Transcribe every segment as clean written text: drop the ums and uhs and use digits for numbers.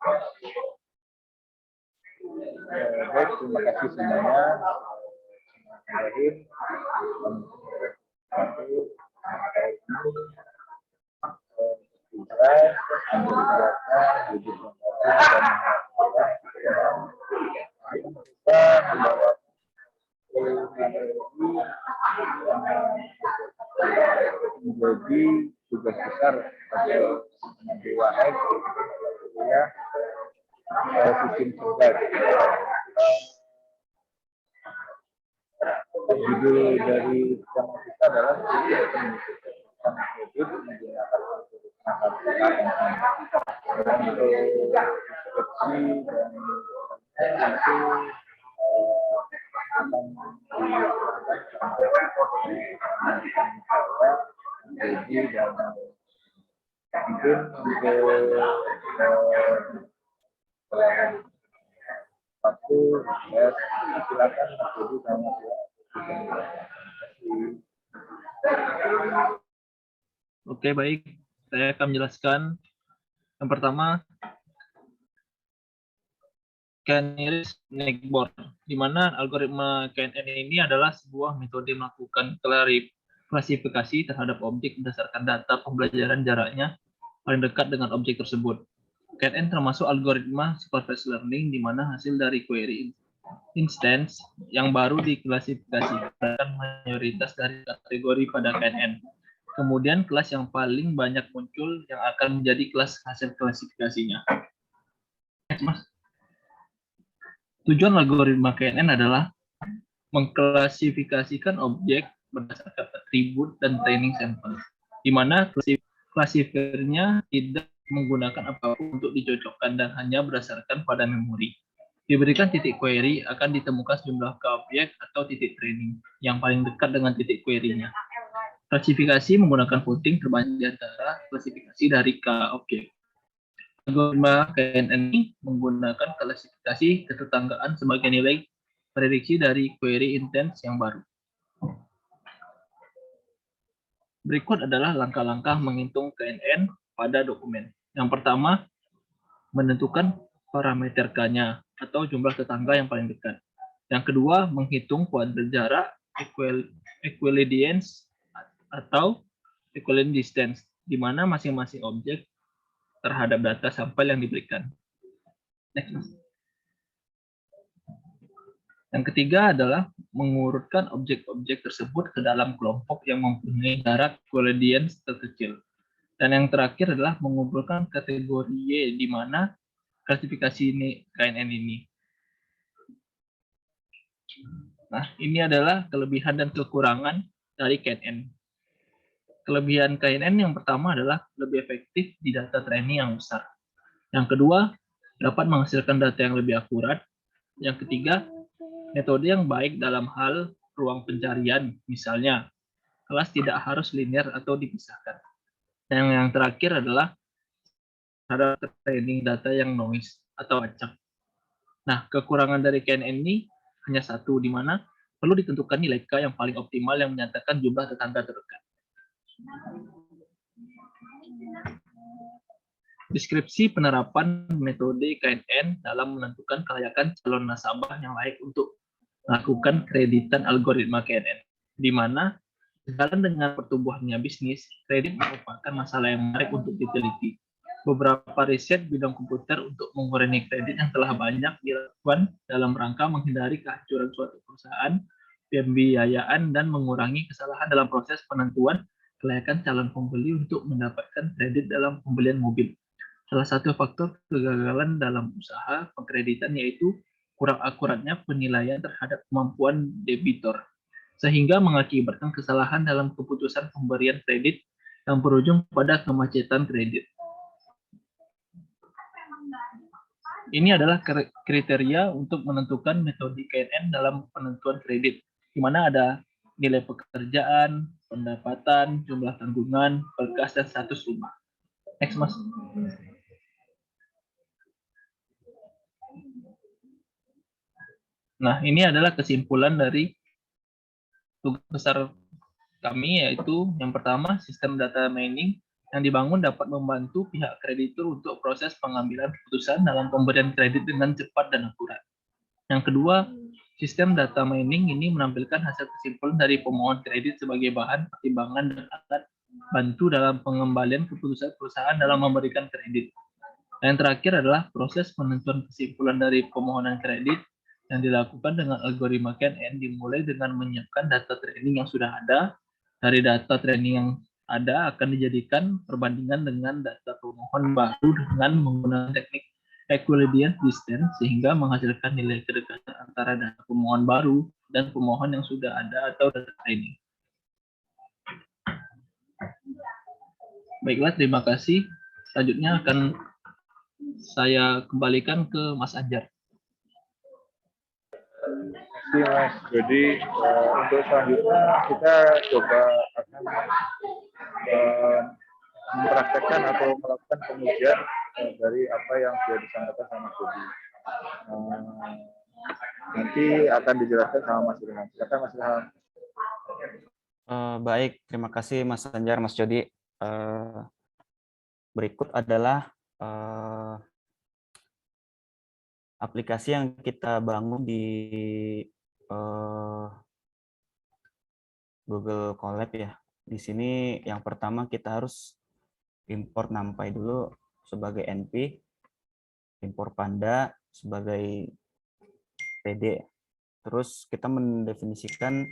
Baik, terima kasih semuanya. Menjadi tugas besar BWN ya, sistem cerdas. Judul dari tema kita adalah kredit menggunakan mungkin waktu ya silakan jadi sama dia. Oke, baik. Saya akan menjelaskan. Yang pertama, Canary Snackboard, di mana algoritma KNN ini adalah sebuah metode melakukan klasifikasi terhadap objek berdasarkan data pembelajaran jaraknya paling dekat dengan objek tersebut. KNN termasuk algoritma supervised learning di mana hasil dari query instance yang baru diklasifikasikan mayoritas dari kategori pada KNN. Kemudian kelas yang paling banyak muncul yang akan menjadi kelas hasil klasifikasinya. Mas. Tujuan algoritma KNN adalah mengklasifikasikan objek berdasarkan atribut dan training sampel, di mana klasifikernya tidak menggunakan apapun untuk dicocokkan dan hanya berdasarkan pada memori. Diberikan titik query, akan ditemukan sejumlah objek atau titik training yang paling dekat dengan titik query-nya. Klasifikasi menggunakan voting terbanyak di antara klasifikasi dari K objek. Algoritma KNN ini menggunakan klasifikasi ketetanggaan sebagai nilai prediksi dari query intent yang baru. Berikut adalah langkah-langkah menghitung KNN pada dokumen. Yang pertama, menentukan parameter K-nya atau jumlah tetangga yang paling dekat. Yang kedua, menghitung kuadrat jarak equidistance atau equivalent distance, di mana masing-masing objek terhadap data sampel yang diberikan. Next. Yang ketiga adalah mengurutkan objek-objek tersebut ke dalam kelompok yang mempunyai jarak equidistance terkecil. Dan yang terakhir adalah mengumpulkan kategori Y, di mana klasifikasi ini KNN ini. Nah, ini adalah kelebihan dan kekurangan dari KNN. Kelebihan KNN yang pertama adalah lebih efektif di data training yang besar. Yang kedua, dapat menghasilkan data yang lebih akurat. Yang ketiga, metode yang baik dalam hal ruang pencarian, misalnya kelas tidak harus linear atau dipisahkan. Dan yang terakhir adalah ada training data yang noise atau acak. Nah, kekurangan dari KNN ini hanya satu, di mana perlu ditentukan nilai K yang paling optimal yang menyatakan jumlah tetangga terdekat. Deskripsi penerapan metode KNN dalam menentukan kelayakan calon nasabah yang layak untuk melakukan kreditan algoritma KNN, di mana sejalan dengan pertumbuhannya bisnis, kredit merupakan masalah yang menarik untuk diteliti. Beberapa riset bidang komputer untuk mengurangi kredit yang telah banyak dilakukan dalam rangka menghindari kehancuran suatu perusahaan, pembiayaan, dan mengurangi kesalahan dalam proses penentuan kelayakan calon pembeli untuk mendapatkan kredit dalam pembelian mobil. Salah satu faktor kegagalan dalam usaha pengkreditan yaitu kurang akuratnya penilaian terhadap kemampuan debitor, sehingga mengakibatkan kesalahan dalam keputusan pemberian kredit yang berujung pada kemacetan kredit. Ini adalah kriteria untuk menentukan metode KNN dalam penentuan kredit, di mana ada nilai pekerjaan, pendapatan, jumlah tanggungan, berkas, dan status rumah. Next, Mas. Nah, ini adalah kesimpulan dari tugas besar kami, yaitu yang pertama, sistem data mining yang dibangun dapat membantu pihak kreditur untuk proses pengambilan keputusan dalam pemberian kredit dengan cepat dan akurat. Yang kedua, sistem data mining ini menampilkan hasil kesimpulan dari pemohon kredit sebagai bahan pertimbangan dan alat bantu dalam pengembalian keputusan perusahaan dalam memberikan kredit. Yang terakhir adalah proses penentuan kesimpulan dari permohonan kredit yang dilakukan dengan algoritma KNN dimulai dengan menyiapkan data training yang sudah ada. Dari data training yang ada akan dijadikan perbandingan dengan data pemohon baru dengan menggunakan teknik equilibrium distance sehingga menghasilkan nilai kedekatan antara data pemohon baru dan pemohon yang sudah ada atau data training. Baiklah, terima kasih. Selanjutnya akan saya kembalikan ke Mas Anjar. Terima kasih Mas. Jadi untuk selanjutnya kita coba akan mempraktekkan atau melakukan pengujian dari apa yang sudah disampaikan sama Mas Jody. Nanti akan dijelaskan sama Mas Ilham. Silakan Mas Ilham. Baik, terima kasih Mas Anjar, Mas Jody. Berikut adalah aplikasi yang kita bangun di Google Colab ya. Di sini yang pertama kita harus import NumPy dulu sebagai NP, import Panda sebagai PD. Terus kita mendefinisikan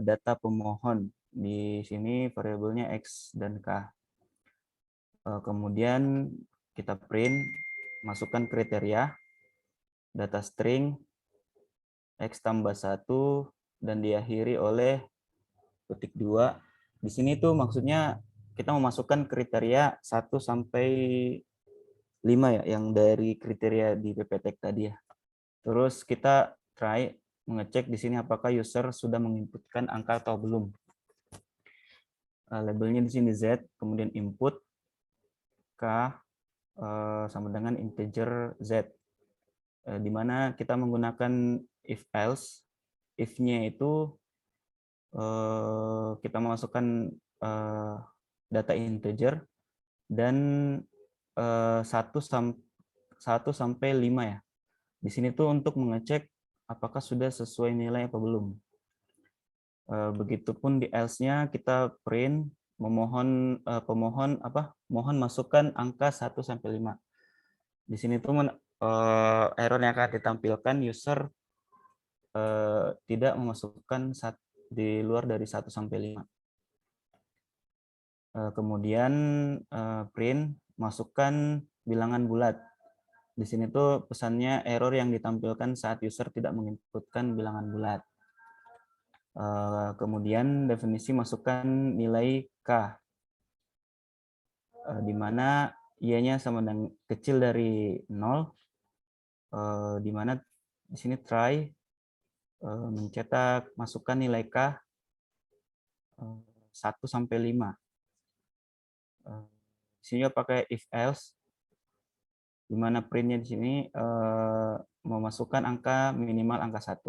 data pemohon. Di sini variabelnya X dan K. Kemudian kita print, masukkan kriteria, data string, X tambah 1, dan diakhiri oleh petik 2. Di sini tuh maksudnya kita memasukkan kriteria 1 sampai 5 ya, yang dari kriteria di PPTek tadi ya. Terus kita try mengecek di sini apakah user sudah menginputkan angka atau belum. Labelnya di sini Z, kemudian input K sama dengan integer Z, di mana kita menggunakan if else. If-nya itu kita memasukkan data integer dan 1 sampai 5 ya. Di sini tuh untuk mengecek apakah sudah sesuai nilai apa belum. Begitupun di else-nya kita print mohon masukkan angka 1 sampai 5. Di sini tuh error yang akan ditampilkan user tidak memasukkan di luar dari 1 sampai 5. Kemudian print masukkan bilangan bulat. Di sini tuh pesannya error yang ditampilkan saat user tidak menginputkan bilangan bulat. Kemudian definisi masukkan nilai K, di mana Y-nya sama dengan kecil dari 0, di mana di sini try mencetak masukkan nilai K 1 sampai 5. Di sini pakai if else, di mana printnya di sini memasukkan angka minimal angka 1.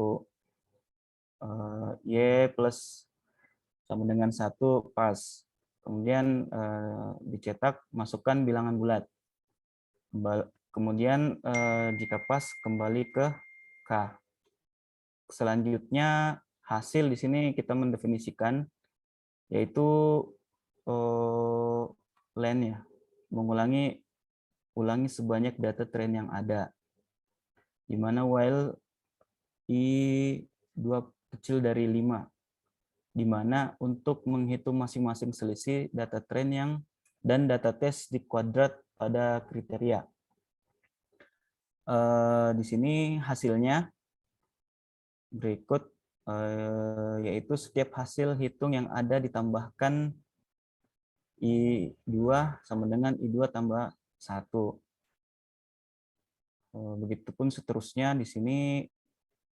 Y plus sama dengan 1 pas. Kemudian dicetak masukkan bilangan bulat. Kemudian jika pas kembali ke K. Selanjutnya hasil di sini kita mendefinisikan yaitu len ya, ulangi sebanyak data train yang ada, di mana while i2 kecil dari 5, di mana untuk menghitung masing-masing selisih data train yang dan data tes di kuadrat pada kriteria. Di sini hasilnya berikut, yaitu setiap hasil hitung yang ada ditambahkan I2 sama dengan I2 tambah 1. Begitupun seterusnya di sini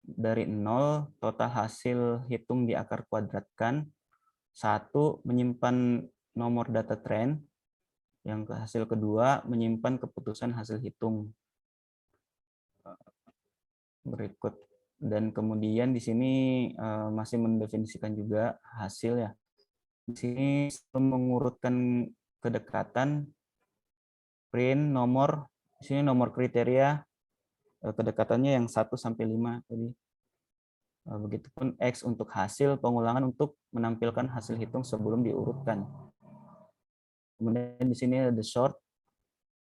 dari 0 total hasil hitung di akar kuadratkan, 1 menyimpan nomor data trend, yang hasil kedua menyimpan keputusan hasil hitung. Berikut, dan kemudian di sini masih mendefinisikan juga hasil ya. Di sini mengurutkan kedekatan, print nomor, di sini nomor kriteria kedekatannya yang 1 sampai 5 tadi. Begitupun X untuk hasil pengulangan untuk menampilkan hasil hitung sebelum diurutkan. Kemudian di sini ada sort,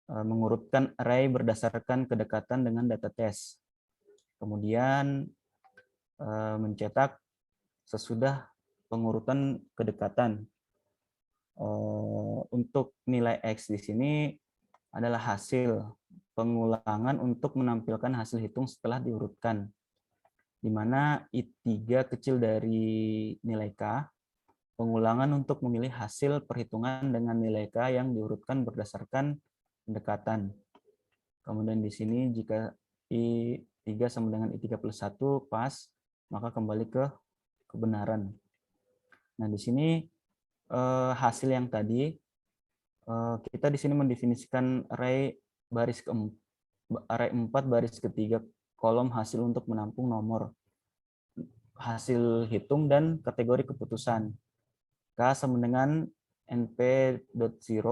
mengurutkan array berdasarkan kedekatan dengan data tes. Kemudian mencetak sesudah pengurutan kedekatan. Untuk nilai X di sini adalah hasil pengulangan untuk menampilkan hasil hitung setelah diurutkan, di mana I3 kecil dari nilai K, pengulangan untuk memilih hasil perhitungan dengan nilai K yang diurutkan berdasarkan pendekatan. Kemudian di sini jika I3 sama dengan I3 plus 1 pas, maka kembali ke kebenaran. Nah, di sini hasil yang tadi, kita di sini mendefinisikan array baris array 4 baris ketiga kolom hasil untuk menampung nomor hasil hitung dan kategori keputusan. K sama dengan np.0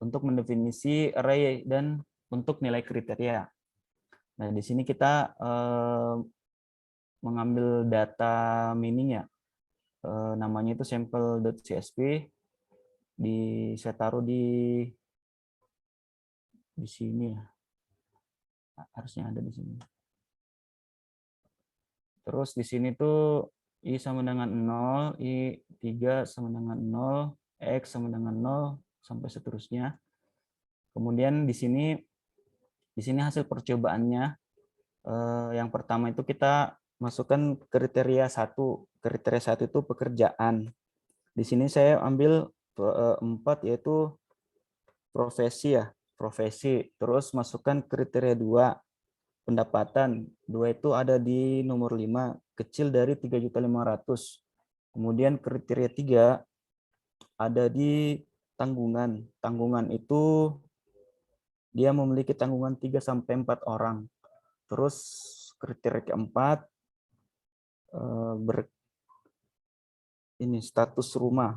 untuk mendefinisi array dan untuk nilai kriteria. Nah, di sini kita mengambil data mininya. Namanya itu sample.csv. Saya taruh di sini ya. Harusnya ada di sini. Terus di sini tuh I sama dengan 0, I3 sama dengan 0, X sama dengan 0, sampai seterusnya. Kemudian di sini hasil percobaannya. Yang pertama itu kita masukkan kriteria 1. Kriteria 1 itu pekerjaan. Di sini saya ambil 4 yaitu profesi ya, profesi. Terus masukkan kriteria 2, pendapatan. 2 itu ada di nomor 5, kecil dari 3.500.000. Kemudian kriteria 3 ada di tanggungan. Tanggungan itu dia memiliki tanggungan 3 sampai 4 orang. Terus kriteria keempat ini status rumah.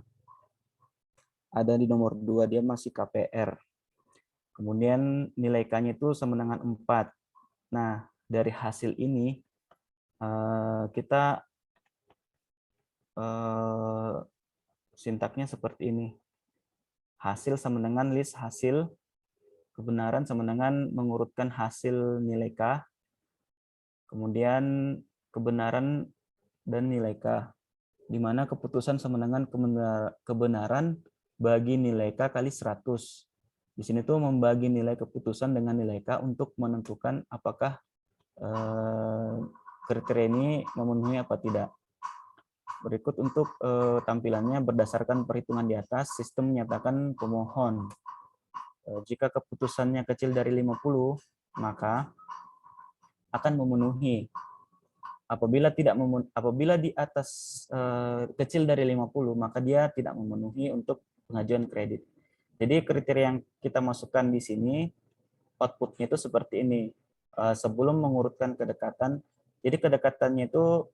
Ada di nomor 2, dia masih KPR. Kemudian nilai K-nya itu sama dengan 4. Nah, dari hasil ini kita sintaknya seperti ini. Hasil sama dengan list hasil, kebenaran sama dengan mengurutkan hasil nilai K, kemudian kebenaran dan nilai K, di mana keputusan sama dengan kebenaran bagi nilai K kali 100. Di sini tuh membagi nilai keputusan dengan nilai K untuk menentukan apakah kriteria ini memenuhi apa tidak. Berikut untuk tampilannya berdasarkan perhitungan di atas, sistem menyatakan pemohon. Jika keputusannya kecil dari 50, maka akan memenuhi. Apabila di atas kecil dari 50, maka dia tidak memenuhi untuk pengajuan kredit. Jadi kriteria yang kita masukkan di sini, outputnya itu seperti ini. Sebelum mengurutkan kedekatan, jadi kedekatannya itu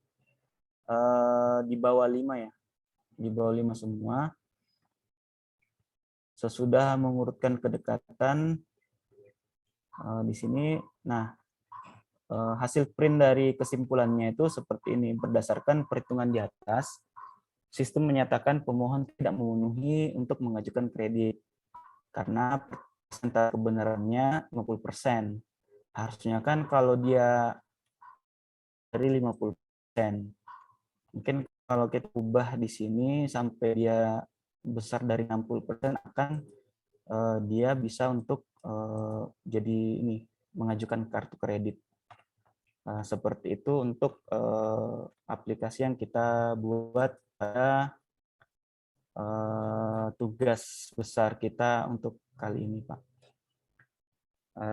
di bawah 5 ya. Di bawah 5 semua. Sesudah mengurutkan kedekatan, di sini, nah, hasil print dari kesimpulannya itu seperti ini. Berdasarkan perhitungan di atas, sistem menyatakan pemohon tidak memenuhi untuk mengajukan kredit karena persentase kebenarannya 50%. Harusnya kan kalau dia dari 50%. Mungkin kalau kita ubah di sini sampai dia besar dari 60% akan dia bisa untuk jadi ini mengajukan kartu kredit. Seperti itu untuk aplikasi yang kita buat pada tugas besar kita untuk kali ini, Pak.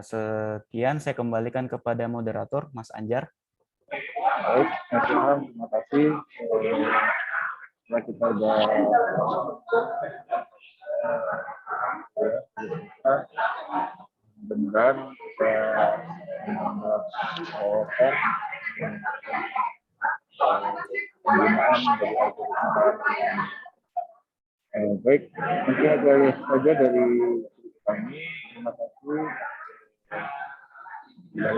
Sekian, saya kembalikan kepada moderator, Mas Anjar. Baik, Mas Ilham, terima kasih. Setelah kita sudah beneran bisa menambah wawasan penggunaan dari algoritma Baik, mungkin ada saja dari kami. Terima kasih. Terima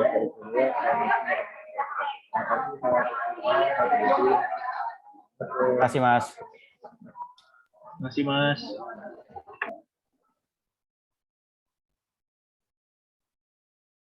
Terima kasih, Mas. Terima kasih, Mas.